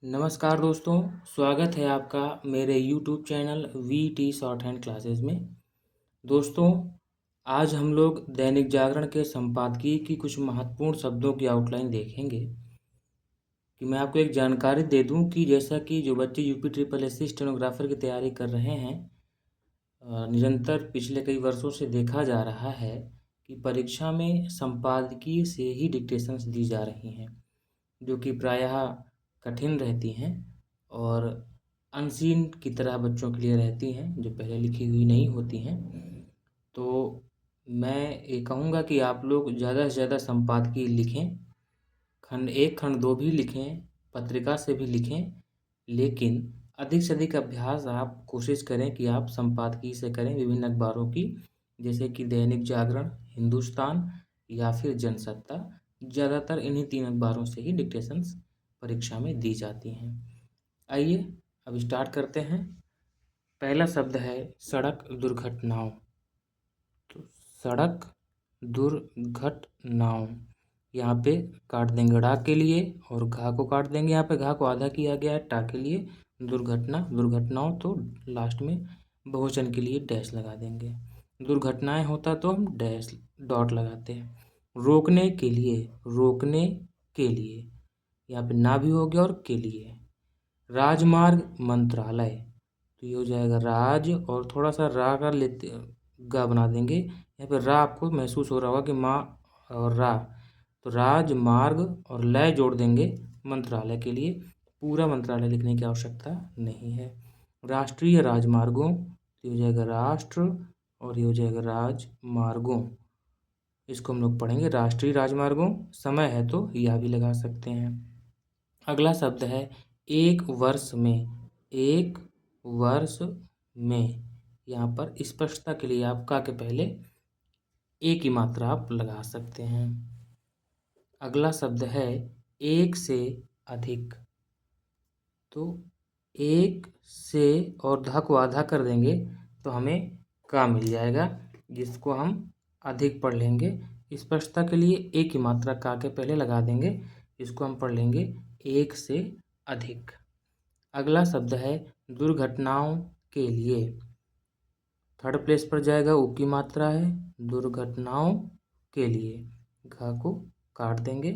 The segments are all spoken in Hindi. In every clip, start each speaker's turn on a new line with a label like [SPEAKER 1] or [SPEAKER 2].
[SPEAKER 1] नमस्कार दोस्तों, स्वागत है आपका मेरे YouTube channel VT short hand classes में। दोस्तों, आज हम लोग दैनिक जागरण के संपादकीय की कुछ महत्वपूर्ण शब्दों की आउटलाइन देखेंगे। कि मैं आपको एक जानकारी दे दूं कि जैसा कि जो बच्चे यूपी ट्रिपल एससी स्टेनोग्राफर की तैयारी कर रहे हैं, निरंतर पिछले कई वर्षों से देखा जा रहा है कि परीक्षा में संपादकीय से ही डिक्टेशंस दी जा रही हैं, जो कि प्रायः कठिन रहती हैं और अनसीन की तरह बच्चों के लिए रहती हैं, जो पहले लिखी हुई नहीं होती हैं। तो मैं ये कहूँगा कि आप लोग ज़्यादा से ज़्यादा संपादकीय लिखें, खंड 1 खंड 2 भी लिखें, पत्रिका से भी लिखें, लेकिन अधिक से अधिक अभ्यास आप कोशिश करें कि आप संपादकीय से करें विभिन्न अखबारों की, जैसे कि दैनिक जागरण, हिंदुस्तान या फिर जनसत्ता। ज़्यादातर इन्हीं 3 अखबारों से ही डिक्टेशंस परीक्षा में दी जाती हैं। आइए अब स्टार्ट करते हैं। पहला शब्द है सड़क दुर्घटनाओं। तो सड़क दुर्घटनाओं, यहाँ पे काट देंगे ड़ा के लिए और घा को काट देंगे। यहाँ पे घा को आधा किया गया है टा के लिए। दुर्घटनाओं, तो लास्ट में बहुवचन के लिए डैश लगा देंगे। दुर्घटनाएं होता तो हम डैश डॉट लगाते हैं। रोकने के लिए यहाँ पे ना भी हो गया और के लिए। राजमार्ग मंत्रालय, तो ये हो जाएगा राज और थोड़ा सा रा का लेते गा बना देंगे। यहाँ पे रा आपको महसूस हो रहा होगा कि माँ और रा, तो राजमार्ग और लय जोड़ देंगे मंत्रालय के लिए। पूरा मंत्रालय लिखने की आवश्यकता नहीं है। राष्ट्रीय राजमार्गों, तो ये हो जाएगा राष्ट्र और ये हो जाएगा राजमार्गों। इसको हम लोग पढ़ेंगे राष्ट्रीय राजमार्गों। समय है तो या भी लगा सकते हैं। अगला शब्द है एक वर्ष में। यहाँ पर स्पष्टता के लिए आप का के पहले एक की मात्रा आप लगा सकते हैं। अगला शब्द है एक से अधिक। तो एक से और धा को आधा कर देंगे तो हमें का मिल जाएगा, जिसको हम अधिक पढ़ लेंगे। स्पष्टता के लिए एक की मात्रा का के पहले लगा देंगे, इसको हम पढ़ लेंगे एक से अधिक। अगला शब्द है दुर्घटनाओं के लिए। थर्ड प्लेस पर जाएगा, ऊ की मात्रा है, दुर्घटनाओं के लिए। घा को काट देंगे।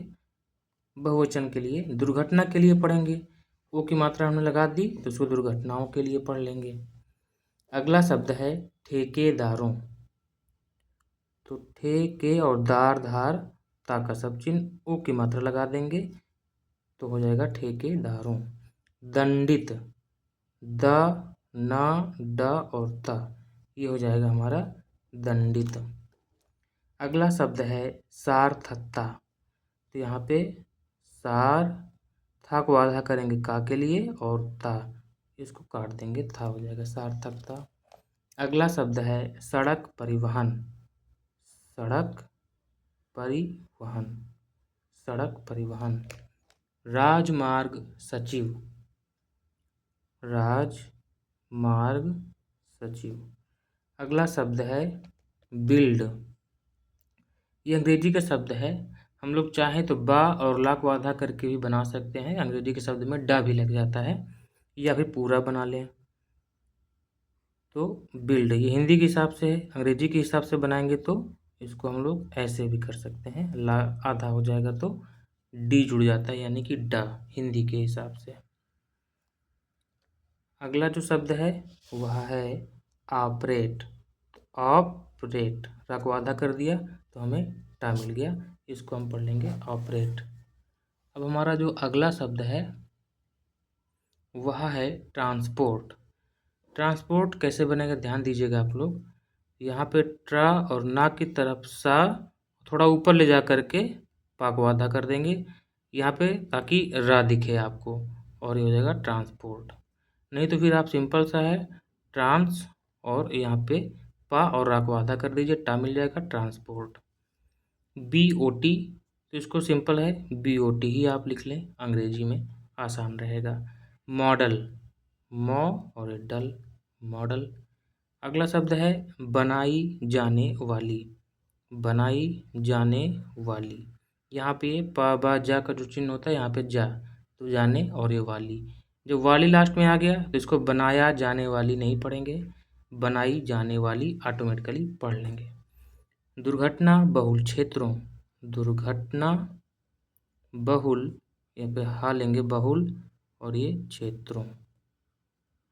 [SPEAKER 1] बहुवचन के लिए दुर्घटना के लिए पढ़ेंगे। ओ की मात्रा हमने लगा दी तो उसको दुर्घटनाओं के लिए पढ़ लेंगे। अगला शब्द है ठेकेदारों। तो ठेके और दार धार ता का सब चिन्ह, ओ की मात्रा लगा देंगे तो हो जाएगा ठेकेदारों। दंडित, द न ड और त, ये हो जाएगा हमारा दंडित। अगला शब्द है सार्थकता। तो यहाँ पे सार था को आधा करेंगे का के लिए और ता, इसको काट देंगे, था हो जाएगा सार्थकता। अगला शब्द है सड़क परिवहन। सड़क परिवहन। राजमार्ग सचिव। अगला शब्द है बिल्ड। ये अंग्रेजी का शब्द है। हम लोग चाहें तो बा और ला को आधा करके भी बना सकते हैं। अंग्रेजी के शब्द में डा भी लग जाता है, या फिर पूरा बना लें। तो बिल्ड ये हिंदी के हिसाब से है, अंग्रेजी के हिसाब से बनाएंगे तो इसको हम लोग ऐसे भी कर सकते हैं। ला आधा हो जाएगा तो डी जुड़ जाता है, यानी कि डा हिंदी के हिसाब से। अगला जो शब्द है वह है ऑपरेट। ऑपरेट, रा को आधा कर दिया तो हमें टा मिल गया, इसको हम पढ़ लेंगे ऑपरेट। अब हमारा जो अगला शब्द है वह है ट्रांसपोर्ट। ट्रांसपोर्ट कैसे बनेगा ध्यान दीजिएगा आप लोग। यहाँ पे ट्रा और ना की तरफ सा थोड़ा ऊपर ले जा करके पा को आधा कर देंगे यहाँ पे, ताकि रा दिखे आपको, और ये हो जाएगा ट्रांसपोर्ट। नहीं तो फिर आप सिंपल सा है ट्रांस और यहाँ पे पा और रा को आधा कर दीजिए, टा मिल जाएगा ट्रांसपोर्ट। BOT, तो इसको सिंपल है BOT ही आप लिख लें, अंग्रेजी में आसान रहेगा। मॉडल, मॉ और डल, मॉडल। अगला शब्द है बनाई जाने वाली। यहाँ पे पा बा जा का जो चिन्ह होता है यहाँ पे जा, तो जाने और ये वाली, जो वाली लास्ट में आ गया तो इसको बनाया जाने वाली नहीं पढ़ेंगे, बनाई जाने वाली ऑटोमेटिकली पढ़ लेंगे। दुर्घटना बहुल क्षेत्रों, दुर्घटना बहुल, यहाँ पे हा लेंगे बहुल और ये क्षेत्रों,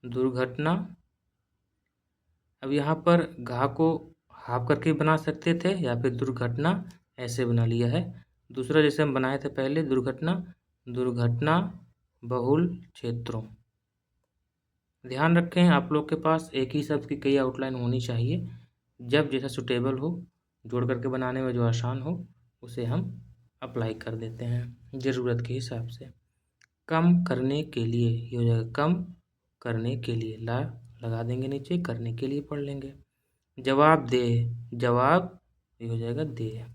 [SPEAKER 1] दुर्घटना। अब यहाँ पर घा को हाफ करके बना सकते थे या फिर दुर्घटना ऐसे बना लिया है। दूसरा जैसे हम बनाए थे पहले, दुर्घटना, दुर्घटना बहुल क्षेत्रों। ध्यान रखें आप लोग के पास एक ही शब्द की कई आउटलाइन होनी चाहिए। जब जैसा सुटेबल हो, जोड़ करके बनाने में जो आसान हो उसे हम अप्लाई कर देते हैं ज़रूरत के हिसाब से। कम करने के लिए, ये हो जाएगा कम करने के लिए, ला लगा देंगे नीचे, करने के लिए पढ़ लेंगे। जवाब दे, जवाब ये हो जाएगा दे।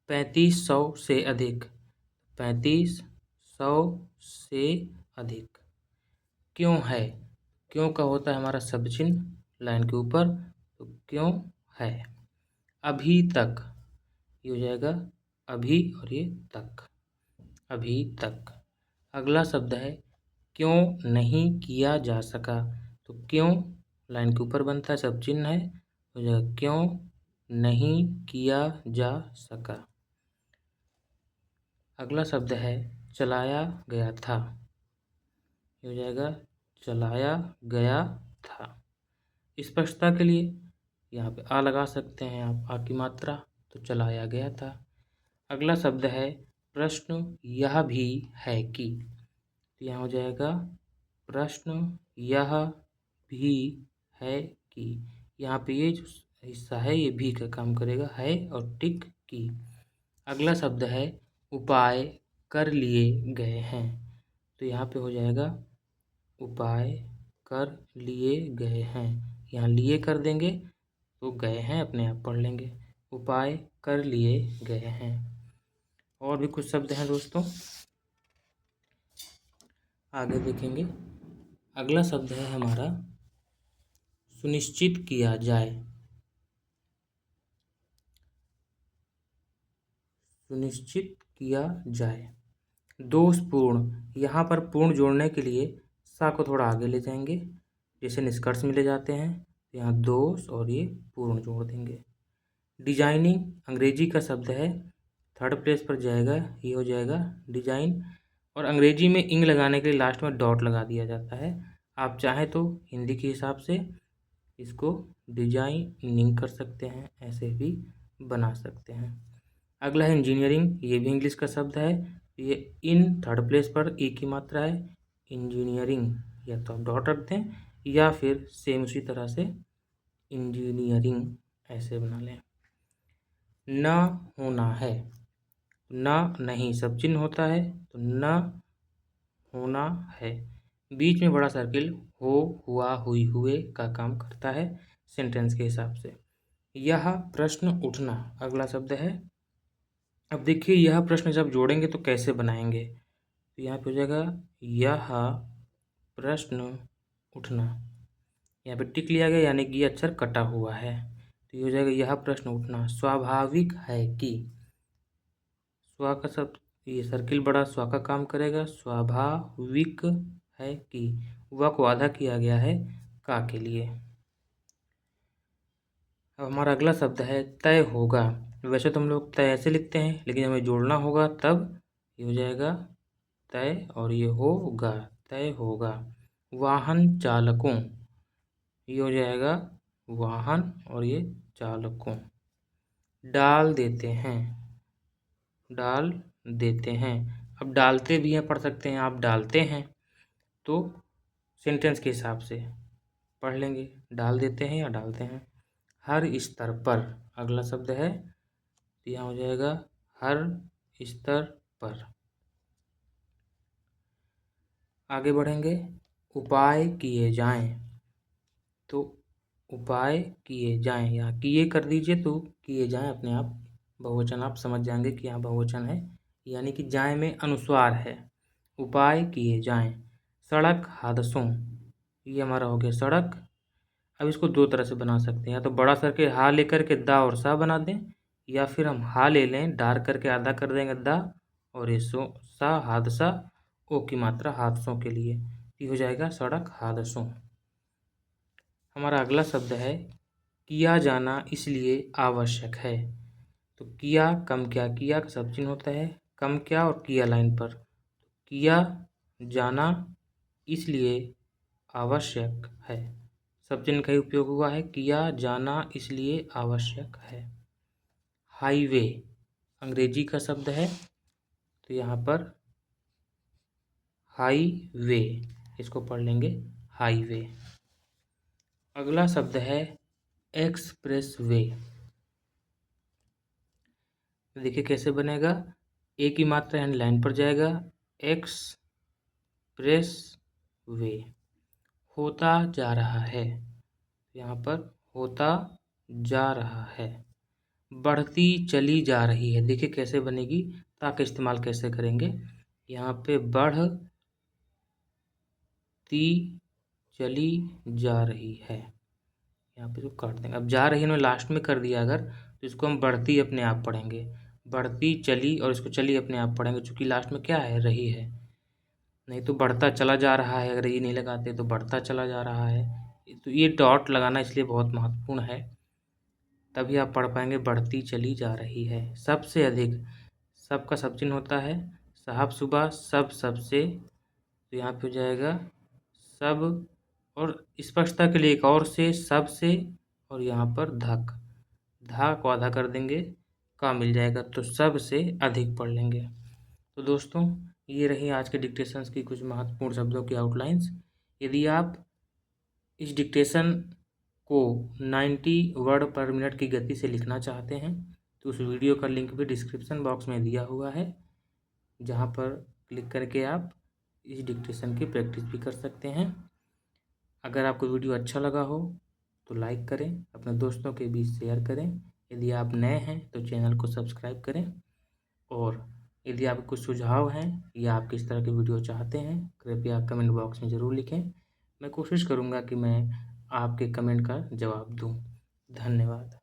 [SPEAKER 1] 3500 से अधिक, 3500 से अधिक। क्यों है, क्यों का होता है हमारा शब्द चिन्ह लाइन के ऊपर, तो क्यों है। अभी तक, ये हो जाएगा अभी और ये तक, अभी तक। अगला शब्द है क्यों नहीं किया जा सका, तो क्यों लाइन के ऊपर बनता है, शब्द चिन्ह है, हो जाएगा क्यों नहीं किया जा सका। अगला शब्द है चलाया गया था, हो जाएगा चलाया गया था। स्पष्टता के लिए यहाँ पे आ लगा सकते हैं आप, आ की मात्रा, तो चलाया गया था। अगला शब्द है प्रश्न यह भी है कि, तो यहाँ हो जाएगा प्रश्न यह भी है कि। यहाँ पे ये जो हिस्सा है ये भी का काम करेगा, है और टिक की। अगला शब्द है उपाय कर लिए गए हैं, तो यहाँ पे हो जाएगा उपाय कर लिए गए हैं। यहाँ लिए कर देंगे तो गए हैं अपने आप पढ़ लेंगे, उपाय कर लिए गए हैं। और भी कुछ शब्द हैं दोस्तों, आगे देखेंगे। अगला शब्द है हमारा सुनिश्चित किया जाए, सुनिश्चित किया जाए। दोषपूर्ण, यहाँ पर पूर्ण जोड़ने के लिए सा को थोड़ा आगे ले जाएंगे, जैसे निष्कर्ष में ले जाते हैं, यहाँ दोष और ये पूर्ण जोड़ देंगे। डिजाइनिंग अंग्रेजी का शब्द है, थर्ड प्लेस पर जाएगा, ये हो जाएगा डिजाइन। और अंग्रेजी में इंग लगाने के लिए लास्ट में डॉट लगा दिया जाता है। आप चाहें तो हिंदी के हिसाब से इसको डिजाइनिंग कर सकते हैं, ऐसे भी बना सकते हैं। अगला है इंजीनियरिंग, ये भी इंग्लिश का शब्द है, ये इन थर्ड प्लेस पर ई की मात्रा है, इंजीनियरिंग, या तो आप डॉट रख दें या फिर सेम उसी तरह से इंजीनियरिंग ऐसे बना लें। न होना है, न नहीं सब चिन्ह होता है, तो न होना है। बीच में बड़ा सर्किल हो, हुआ, हुई, हुए का काम करता है सेंटेंस के हिसाब से। यह प्रश्न उठना अगला शब्द है। अब देखिए यह प्रश्न जब जोड़ेंगे तो कैसे बनाएंगे, तो यहाँ पे हो जाएगा यह प्रश्न उठना, यहाँ पे टिक लिया गया यानी कि ये अक्षर कटा हुआ है, तो ये हो जाएगा यह प्रश्न उठना। स्वाभाविक है कि, स्वा का शब्द, ये सर्किल बड़ा स्वा का काम करेगा, स्वाभाविक है कि, व को आधा किया गया है का के लिए। अब हमारा अगला शब्द है तय होगा। वैसे तो हम लोग तय ऐसे लिखते हैं, लेकिन हमें जोड़ना होगा तब ये हो जाएगा तय और ये होगा, तय होगा। वाहन चालकों, ये हो जाएगा वाहन और ये चालकों। डाल देते हैं, डाल देते हैं। अब डालते भी हैं पढ़ सकते हैं आप, डालते हैं तो सेंटेंस के हिसाब से पढ़ लेंगे, डाल देते हैं या डालते हैं। हर स्तर पर अगला शब्द है, तो यहाँ हो जाएगा हर स्तर पर। आगे बढ़ेंगे, उपाय किए जाएं, तो उपाय किए जाएं, यहाँ किए कर दीजिए तो किए जाएं अपने आप बहुवचन, आप समझ जाएंगे कि यहाँ बहुवचन है, यानी कि जाएं में अनुस्वार है। उपाय किए जाएं। सड़क हादसों, ये हमारा हो गया सड़क। अब इसको दो तरह से बना सकते हैं, या तो बड़ा करके हा लेकर के दा और सा बना दें, या फिर हम हा ले लें डार करके आधा कर देंगे दा और ये सो सा हादसा, ओ की मात्रा हादसों के लिए, ये हो जाएगा सड़क हादसों। हमारा अगला शब्द है किया जाना इसलिए आवश्यक है। तो किया कम क्या, किया का सब चिन्ह होता है कम क्या और किया लाइन पर। किया जाना इसलिए आवश्यक है, सब चिन्ह का ही उपयोग हुआ है, किया जाना इसलिए आवश्यक है। हाईवे अंग्रेजी का शब्द है, तो यहाँ पर हाईवे, इसको पढ़ लेंगे हाईवे। अगला शब्द है एक्सप्रेस वे। देखिए कैसे बनेगा, एक ही मात्रा यानी लाइन पर जाएगा, एक्सप्रेस वे, होता जा रहा है, यहाँ पर होता जा रहा है। बढ़ती चली जा रही है, देखिए कैसे बनेगी, ता का इस्तेमाल कैसे करेंगे, यहाँ पे बढ़ती चली जा रही है, यहाँ पे जो काट देंगे। अब जा रही है ना लास्ट में कर दिया अगर, तो इसको हम बढ़ती अपने आप पढ़ेंगे, बढ़ती चली, और इसको चली अपने आप पढ़ेंगे, क्योंकि लास्ट में क्या है, रही है। नहीं तो बढ़ता चला जा रहा है, अगर ये नहीं लगाते तो बढ़ता चला जा रहा है। तो ये डॉट लगाना इसलिए बहुत महत्वपूर्ण है, तभी आप पढ़ पाएंगे बढ़ती चली जा रही है। सबसे अधिक, सबका सब चिन्ह होता है, साहब सुबह सब सबसे, तो यहाँ पे हो जाएगा सब, और स्पष्टता के लिए एक और से, सब से, और यहाँ पर धक, धा को आधा कर देंगे, का मिल जाएगा, तो सब से अधिक पढ़ लेंगे। तो दोस्तों ये रही आज के डिक्टेशंस की कुछ महत्वपूर्ण शब्दों की आउटलाइंस। यदि आप इस डिक्टेशन को 90 वर्ड पर मिनट की गति से लिखना चाहते हैं तो उस वीडियो का लिंक भी डिस्क्रिप्शन बॉक्स में दिया हुआ है, जहां पर क्लिक करके आप इस डिक्टेशन की प्रैक्टिस भी कर सकते हैं। अगर आपको वीडियो अच्छा लगा हो तो लाइक करें, अपने दोस्तों के बीच शेयर करें। यदि आप नए हैं तो चैनल को सब्सक्राइब करें, और यदि आपके कुछ सुझाव हैं या आप किस तरह की वीडियो चाहते हैं कृपया कमेंट बॉक्स में ज़रूर लिखें। मैं कोशिश करूँगा कि मैं आपके कमेंट का जवाब दूँ। धन्यवाद।